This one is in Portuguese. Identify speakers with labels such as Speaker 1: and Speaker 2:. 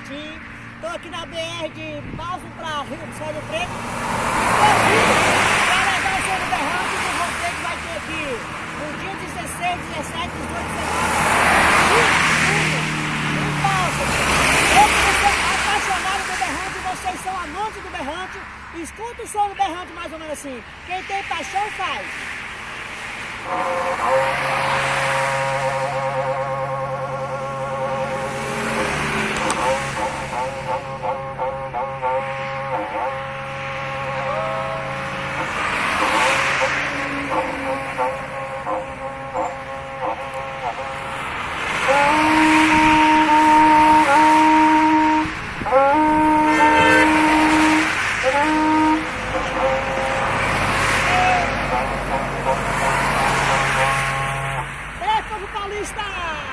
Speaker 1: Martim. Estou aqui na BR de Balso para Rio do Céu do Preto. Para levar o seu berrante do roteiro que vai ter aqui no dia 16, 17, 18, 19 em Balso. Eu que sou apaixonado do berrante, vocês são amantes do berrante. Escuta o som do berrante mais ou menos assim. Quem tem paixão faz. Paulista!